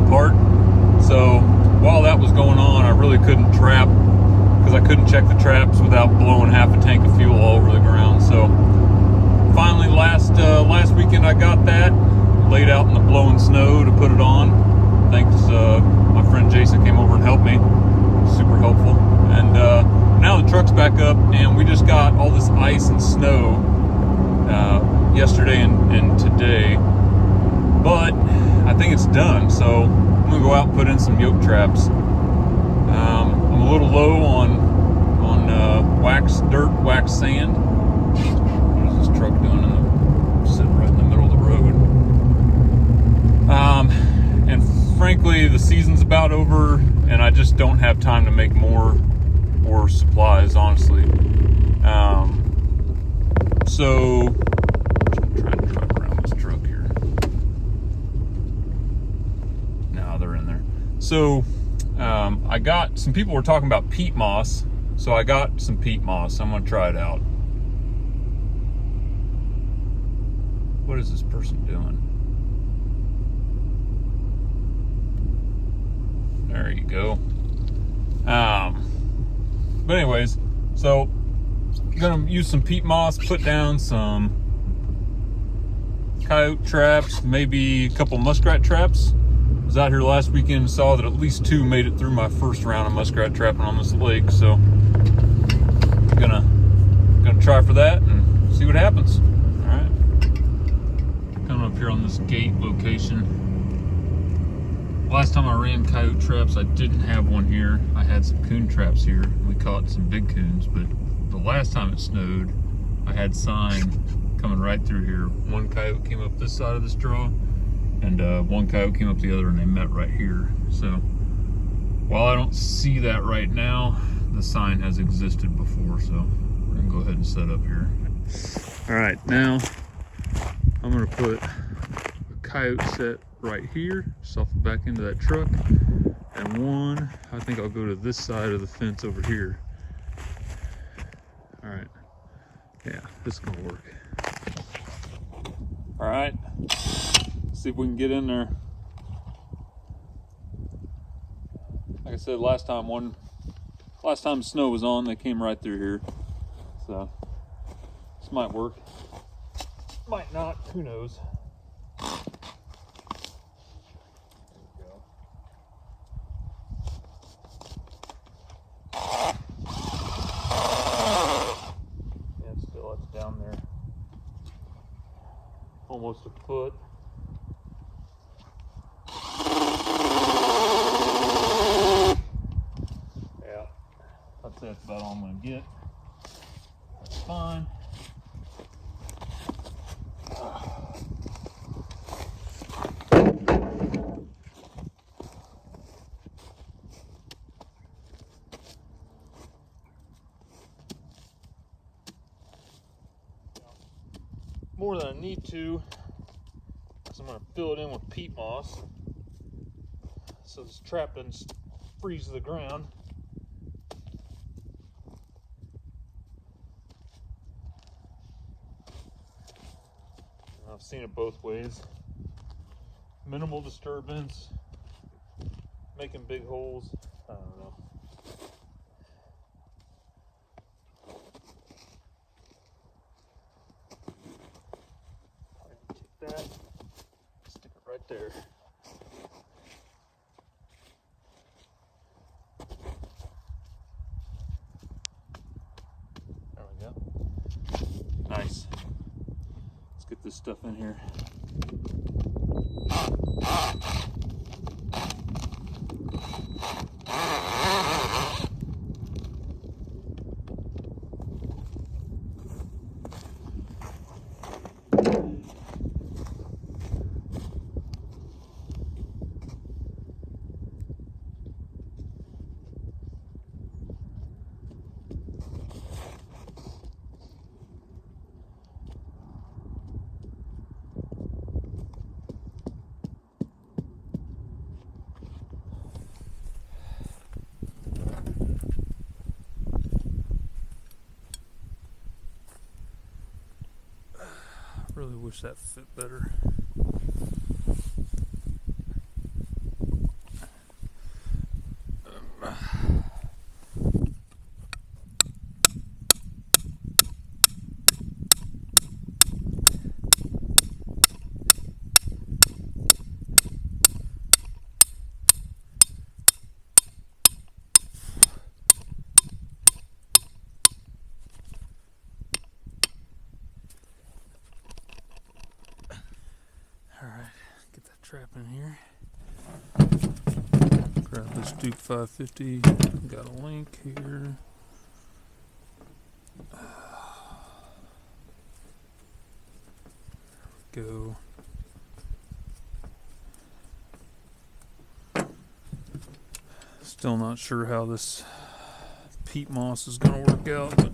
apart. So while that was going on, I really couldn't trap because I couldn't check the traps without blowing half a tank of fuel all over the ground. So finally last weekend I got that laid out in the blowing snow to put it on. Thanks, my friend Jason came over and helped me. Super helpful. And now the truck's back up, and we just got all this ice and snow yesterday and today. But I think it's done, so I'm gonna go out and put in some yoke traps. I'm a little low on wax dirt, wax sand. What is this truck doing? Sitting right in the middle of the road. And frankly, the season's about over, and I just don't have time to make more supplies, honestly. So I'm trying to drive around this truck here. No, they're in there. So I got, some people were talking about peat moss, so I got some peat moss. I'm gonna try it out. What is this person doing? There you go. But anyways, so I'm gonna use some peat moss, put down some coyote traps, maybe a couple muskrat traps. I was out here last weekend and saw that at least 2 made it through my first round of muskrat trapping on this lake, so I'm gonna try for that and see what happens. All right, coming up here on this gate location. Last time I ran coyote traps, I didn't have one here. I had some coon traps here. We caught some big coons, but the last time it snowed, I had sign coming right through here. One coyote came up this side of this draw, and one coyote came up the other, and they met right here. So while I don't see that right now, the sign has existed before, so we're gonna go ahead and set up here. All right, now I'm gonna put a coyote set right here, just off the back end of that truck, and one, I think I'll go to this side of the fence over here. All right, yeah, this is gonna work. All right, see if we can get in there. Like I said, last time snow was on, they came right through here, so this might work, might not, who knows. Down there, almost a foot. Yeah, I'd say that's about all I'm gonna get. That's fine. More than I need to, so I'm going to fill it in with peat moss so this trap doesn't freeze to the ground. I've seen it both ways. Minimal disturbance, making big holes, I don't know. That, stick it right there. There we go. Nice. Let's get this stuff in here. Really wish that fit better. trap in here. Grab this Duke 550. Got a link here. There we go. Still not sure how this peat moss is going to work out, but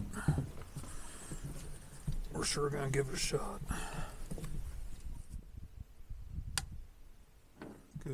we're sure going to give it a shot. Go.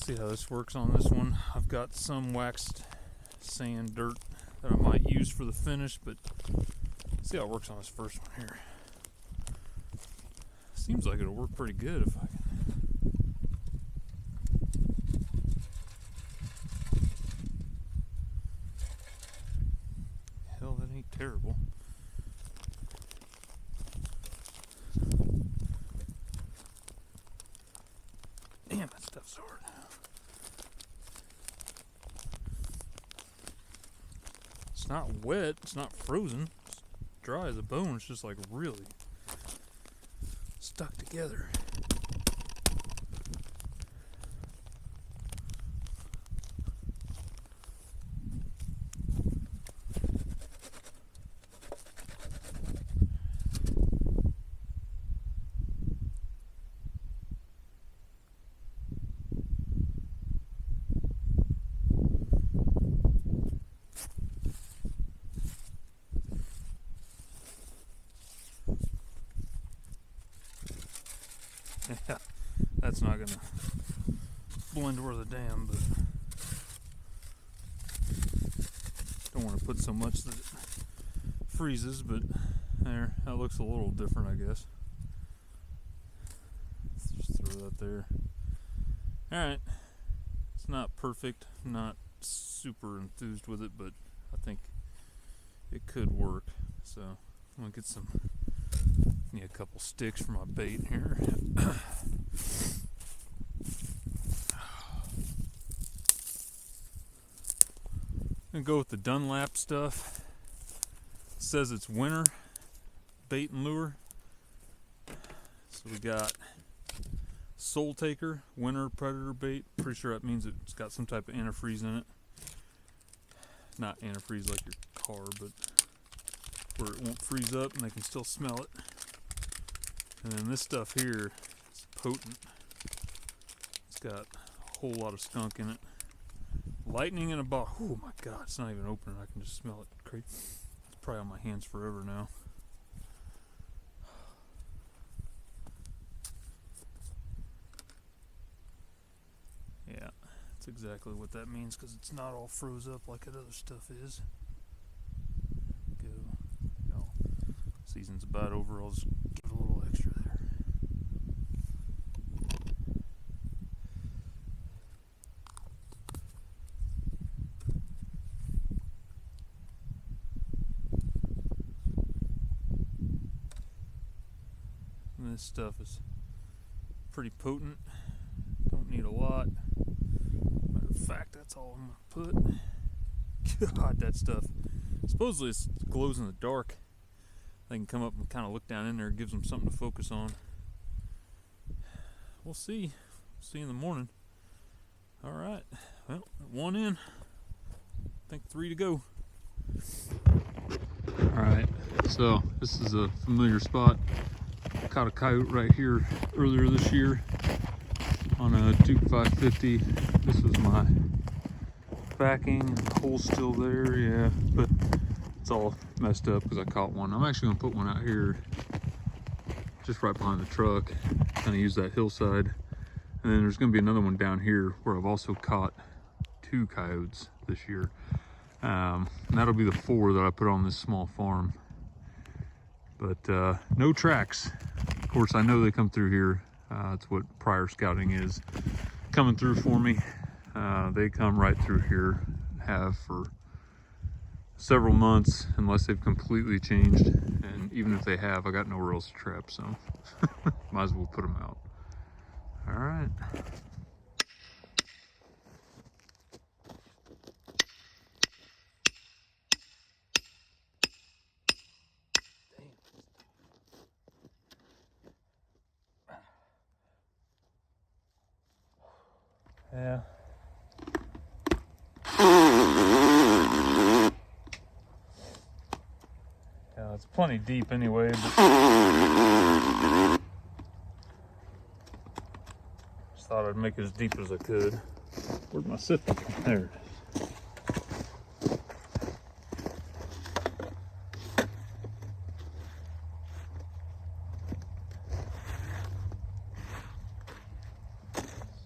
See how this works on this one. I've got some waxed sand dirt that I might use for the finish, but see how it works on this first one here. Seems like it'll work pretty good if I can. Hell, that ain't terrible. Damn, that stuff's hard. It's not wet, it's not frozen, it's dry as a bone, it's just like really stuck together. Yeah, that's not gonna blend worth a damn, but don't want to put so much that it freezes, but there, that looks a little different, I guess. Let's just throw that there. Alright, it's not perfect, I'm not super enthused with it, but I think it could work, so I'm gonna get some. Need a couple sticks for my bait here. I'm gonna go with the Dunlap stuff. It says it's winter bait and lure. So we got Soul Taker, winter predator bait. Pretty sure that means it's got some type of antifreeze in it. Not antifreeze like your car, but where it won't freeze up and they can still smell it. And then this stuff here is potent. It's got a whole lot of skunk in it. Lightning in a bottle. Oh my god, it's not even opening. I can just smell it. Crazy. It's probably on my hands forever now. Yeah, that's exactly what that means because it's not all froze up like that other stuff is. Go. No. Season's about over. I'll just give a little extra there. And this stuff is pretty potent. Don't need a lot. Matter of fact, that's all I'm gonna put. God, that stuff. Supposedly it glows in the dark. They can come up and kind of look down in there. It gives them something to focus on. We'll see. See you in the morning. All right. Well, one in. I think 3 to go. All right. So this is a familiar spot. Caught a coyote right here earlier this year on a Duke 550. This was my backing. The hole's still there, yeah, but it's all messed up because I caught one. I'm actually gonna put one out here just right behind the truck, kind of use that hillside And then there's gonna be another one down here where I've also caught 2 coyotes this year. And that'll be the 4 that I put on this small farm. But no tracks. Of course, I know they come through here. That's what prior scouting is coming through for me. They come right through here, have for several months, unless they've completely changed. And even if they have, I got nowhere else to trap, so might as well put them out. All right. Yeah. Yeah, it's plenty deep anyway, but just thought I'd make it as deep as I could. Where'd my sifter? There it is.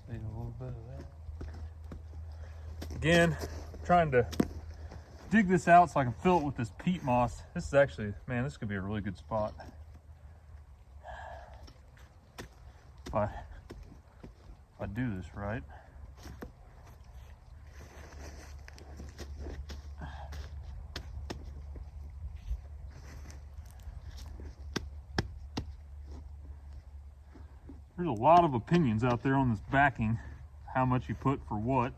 See a little bit of that. Again, trying to dig this out so I can fill it with this peat moss. This is actually, man, this could be a really good spot. If I do this right. There's a lot of opinions out there on this backing, how much you put for what.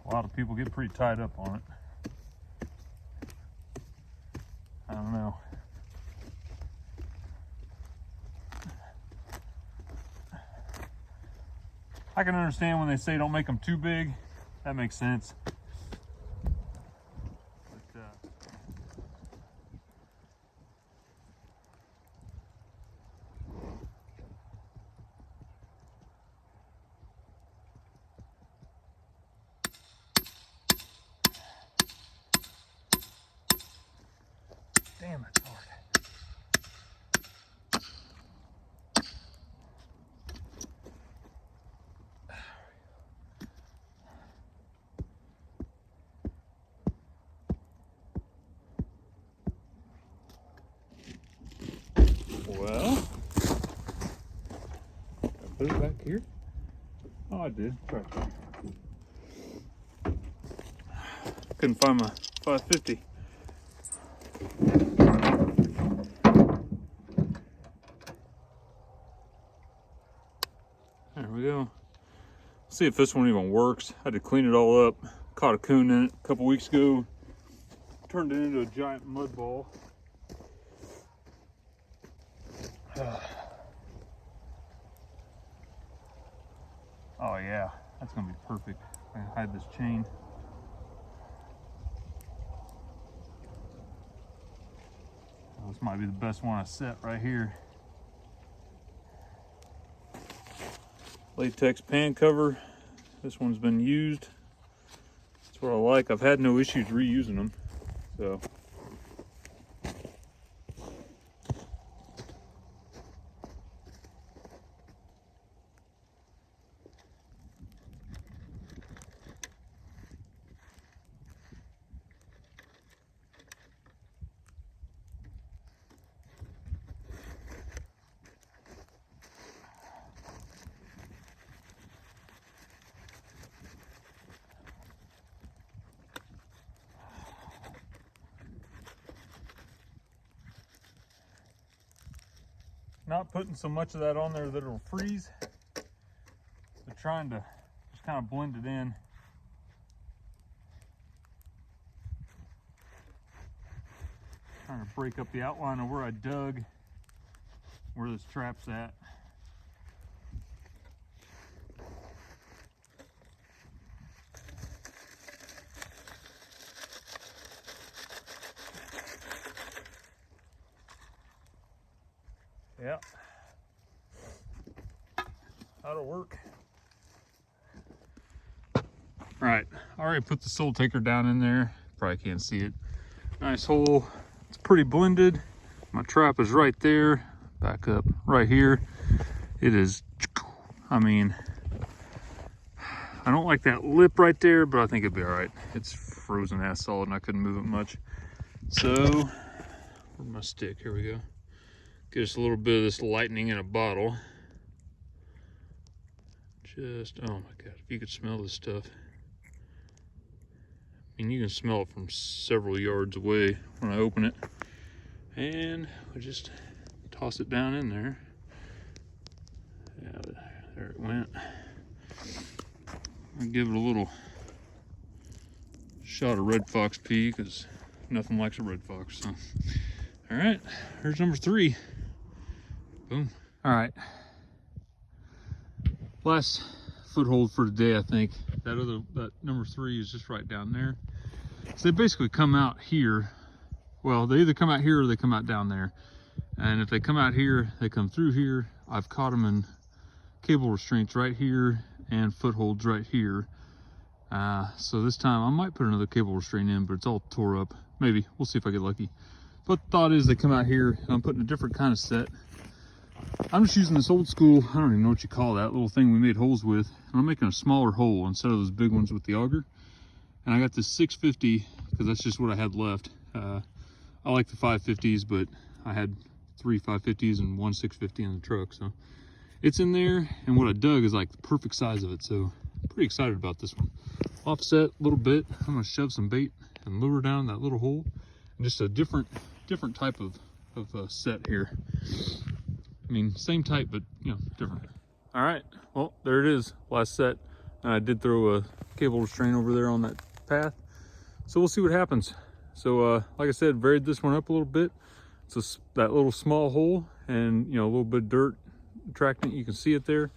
A lot of people get pretty tied up on it. I don't know. I can understand when they say don't make them too big. That makes sense. Damn, it's hard. Well, I put it back here. Oh, I did. Try. Couldn't find my 550. There we go. See if this one even works. I had to clean it all up. Caught a coon in it a couple weeks ago. Turned it into a giant mud ball. Oh yeah, that's gonna be perfect. I can hide this chain. Oh, this might be the best one I set right here. Latex pan cover. This one's been used. That's what I like. I've had no issues reusing them. So. Not putting so much of that on there that it'll freeze. So trying to just kind of blend it in. Trying to break up the outline of where I dug, where this trap's at. Yeah, that'll work. All right, I already put the soul taker down in there. Probably can't see it. Nice hole. It's pretty blended. My trap is right there. Back up right here. It is, I mean, I don't like that lip right there, but I think it'd be all right. It's frozen ass solid and I couldn't move it much. So, where's my stick? Here we go. Get us a little bit of this lightning in a bottle. Just, oh my God, if you could smell this stuff. I mean, you can smell it from several yards away when I open it. And we just toss it down in there. Yeah, there it went. I'll give it a little shot of red fox pea because nothing likes a red fox. So, all right, here's number 3. Boom. All right. Last foothold for today, I think. That number 3 is just right down there. So they basically come out here. Well, they either come out here or they come out down there. And if they come out here, they come through here. I've caught them in cable restraints right here and footholds right here. So this time I might put another cable restraint in, but it's all tore up. Maybe, we'll see if I get lucky. But the thought is they come out here and I'm putting a different kind of set. I'm just using this old school, I don't even know what you call that, little thing we made holes with. And I'm making a smaller hole instead of those big ones with the auger. And I got this 650 because that's just what I had left. I like the 550s, but I had 3 550s and 1 650 in the truck. So it's in there, and what I dug is like the perfect size of it. So I'm pretty excited about this one. Offset a little bit. I'm gonna shove some bait and lure down that little hole. And just a different type of set here. I mean, same type, but you know, different. All right, well, there it is, last set. I did throw a cable restraint over there on that path. So we'll see what happens. So like I said, varied this one up a little bit. It's that little small hole and, you know, a little bit of dirt attracting it. You can see it there.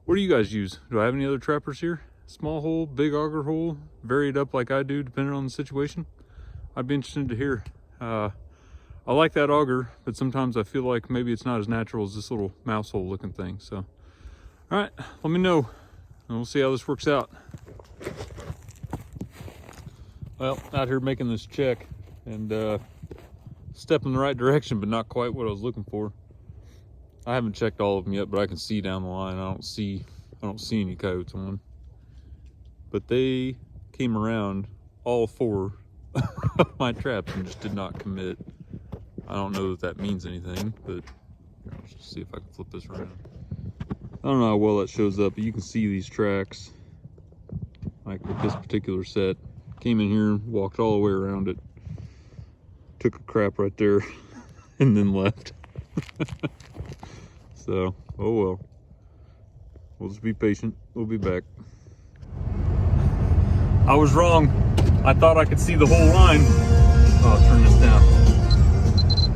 What do you guys use? Do I have any other trappers here? Small hole, big auger hole, varied up like I do, depending on the situation? I'd be interested to hear. I like that auger, but sometimes I feel like maybe it's not as natural as this little mouse hole looking thing. So, all right, let me know, and we'll see how this works out. Well, out here making this check and step in the right direction, but not quite what I was looking for. I haven't checked all of them yet, but I can see down the line. I don't see any coyotes on. But they came around all 4 of my traps and just did not commit. I don't know if that means anything, but let's just see if I can flip this around. I don't know how well that shows up, but you can see these tracks. Like with this particular set, came in here, walked all the way around it, took a crap right there, and then left. So, oh well. We'll just be patient. We'll be back. I was wrong. I thought I could see the whole line. Oh, I'll turn this down.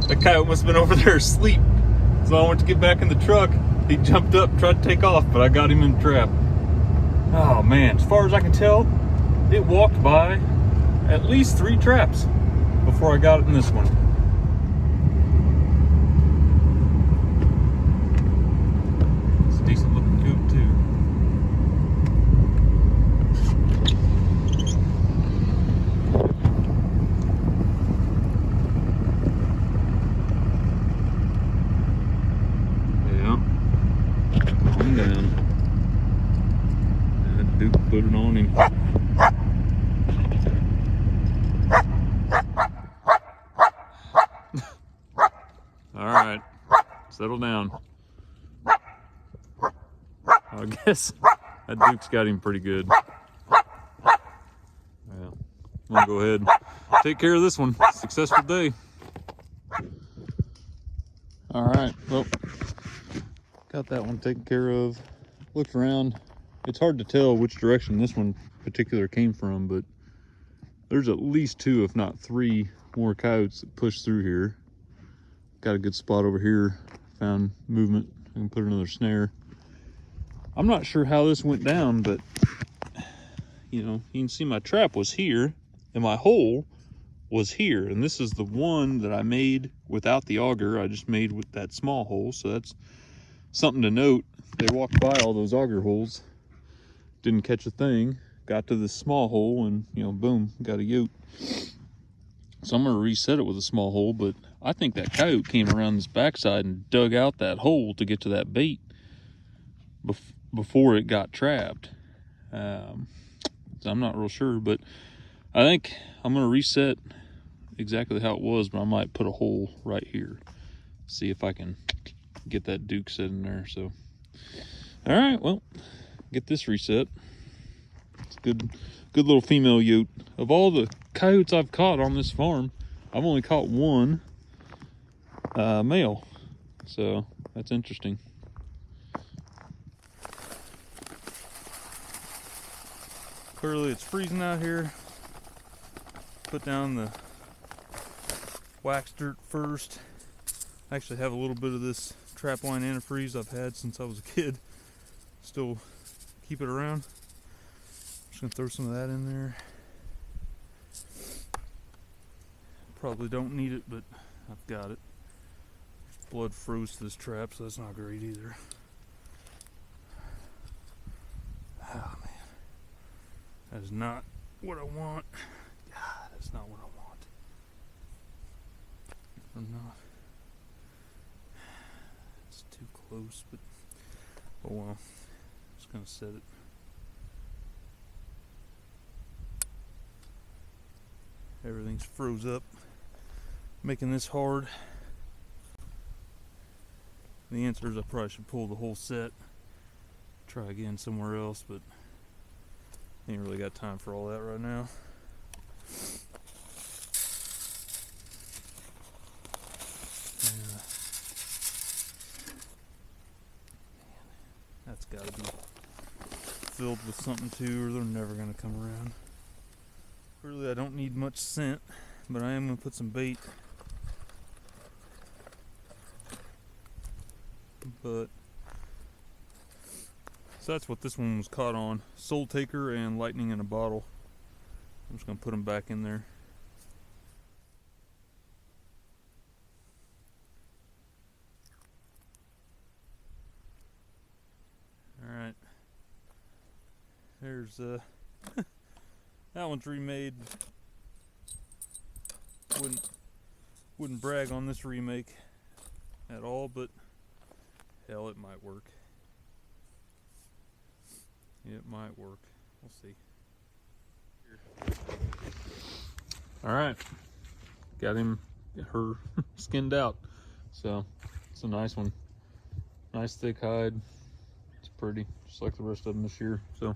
That coyote must have been over there asleep. So I went to get back in the truck. He jumped up, tried to take off, but I got him in the trap. Oh man, as far as I can tell, it walked by at least 3 traps before I got it in this one. It's a decent looking coot too. Down. That Duke put it on him. All right, settle down. I guess that Duke's got him pretty good. Yeah, I'm gonna go ahead and take care of this one. Successful day. All right, well, got that one taken care of. Looked around. It's hard to tell which direction this one particular came from, but there's at least 2, if not 3 more coyotes that pushed through here. Got a good spot over here. Found movement. I can put another snare. I'm not sure how this went down, but you know, you can see my trap was here and my hole was here. And this is the one that I made without the auger. I just made with that small hole. So that's something to note. They walked by all those auger holes, didn't catch a thing, got to this small hole, and you know, boom, got a yote. So I'm gonna reset it with a small hole, but I think that coyote came around this backside and dug out that hole to get to that bait before it got trapped. So I'm not real sure, but I think I'm gonna reset exactly how it was, but I might put a hole right here. See if I can get that Duke set in there. So, all right, well, get this reset. It's good little female yote. Of all the coyotes I've caught on this farm, I've only caught one male. So that's interesting. Clearly it's freezing out here. Put down the wax dirt first. I actually have a little bit of this trapline antifreeze I've had since I was a kid. Still keep it around. Just gonna throw some of that in there. Probably don't need it, but I've got it. Blood froze to this trap, so that's not great either. Oh man, that is not what I want. God, that's not what I want. I'm not. It's too close, but oh well. Just gonna set it. Everything's froze up, making this hard. The answer is I probably should pull the whole set, try again somewhere else, but ain't really got time for all that right now. Yeah. Man, that's gotta be filled with something too, or they're never gonna come around. Really, I don't need much scent, but I am gonna put some bait. But so that's what this one was caught on. Soul Taker and Lightning in a Bottle. I'm just gonna put them back in there. All right. There's that one's remade. Wouldn't brag on this remake at all, but hell, it might work. It might work. We'll see. All right, got her skinned out. So it's a nice one. Nice thick hide. It's pretty, just like the rest of them this year. So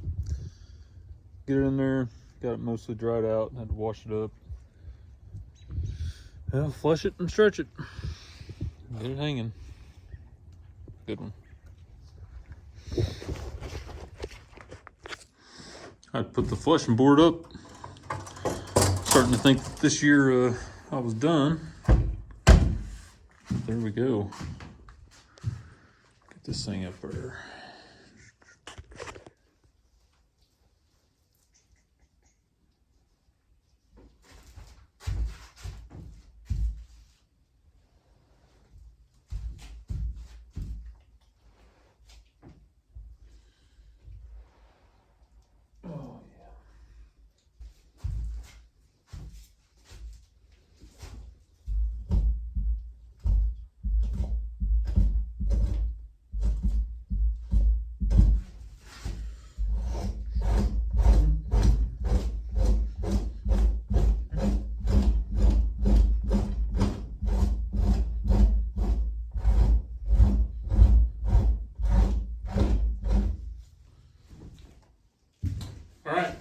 get it in there. Got it mostly dried out. Had to wash it up. Well, flush it and stretch it. Get it hanging. Good one. I put the flushing board up. Starting to think that this year I was done. There we go. Get this thing up there.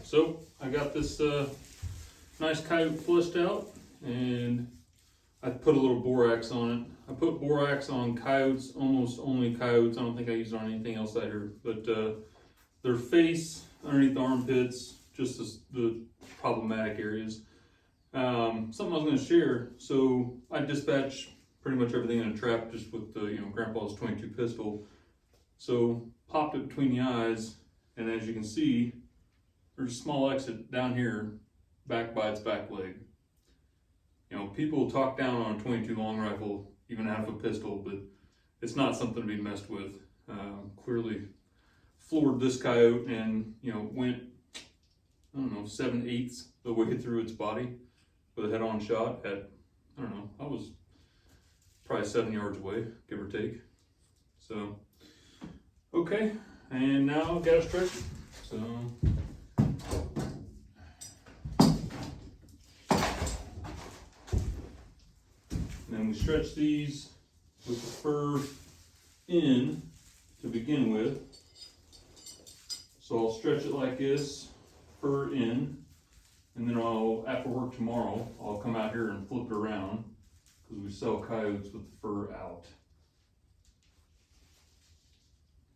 So I got this nice coyote flushed out, and I put a little borax on it. I put borax on coyotes, almost only coyotes. I don't think I used it on anything else out here, but their face, underneath the armpits, just the problematic areas. Something I was going to share. So I dispatched pretty much everything in a trap just with the Grandpa's 22 pistol. So popped it between the eyes, and as you can see, there's a small exit down here, back by its back leg. People talk down on a 22 long rifle, even half a pistol, but it's not something to be messed with. Clearly floored this coyote and, went, 7/8 the way through its body with a head-on shot at, I was probably 7 yards away, give or take. So, okay, and now I've got to stretch it. So, then we stretch these with the fur in to begin with. So I'll stretch it like this, fur in, and then after work tomorrow, I'll come out here and flip it around because we sell coyotes with the fur out.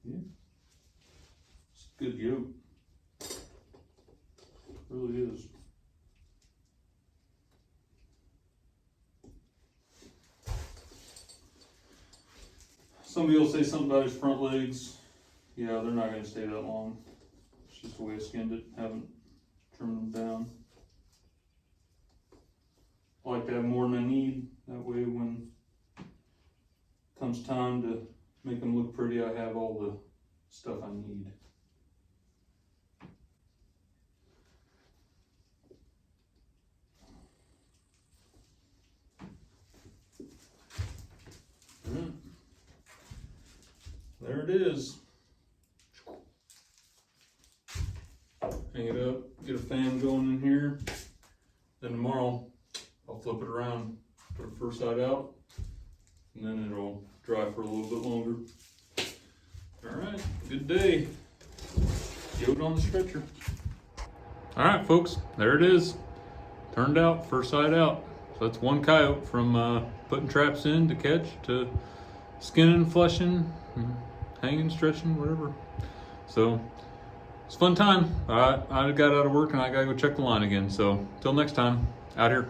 Yeah, it's a good yoke. It really is. Somebody will say something about his front legs. Yeah, they're not going to stay that long. It's just the way I skinned it. Haven't trimmed them down. I like to have more than I need. That way when it comes time to make them look pretty, I have all the stuff I need. There it is. Hang it up, get a fan going in here. Then tomorrow I'll flip it around, put the fur side out, and then it'll dry for a little bit longer. All right, good day. Yote on the stretcher. All right, folks, there it is. Turned out, fur side out. So that's one coyote from putting traps in to catch to skinning, fleshing, hanging, stretching, whatever. So it's a fun time. I got out of work and I gotta go check the line again. So till next time, out here.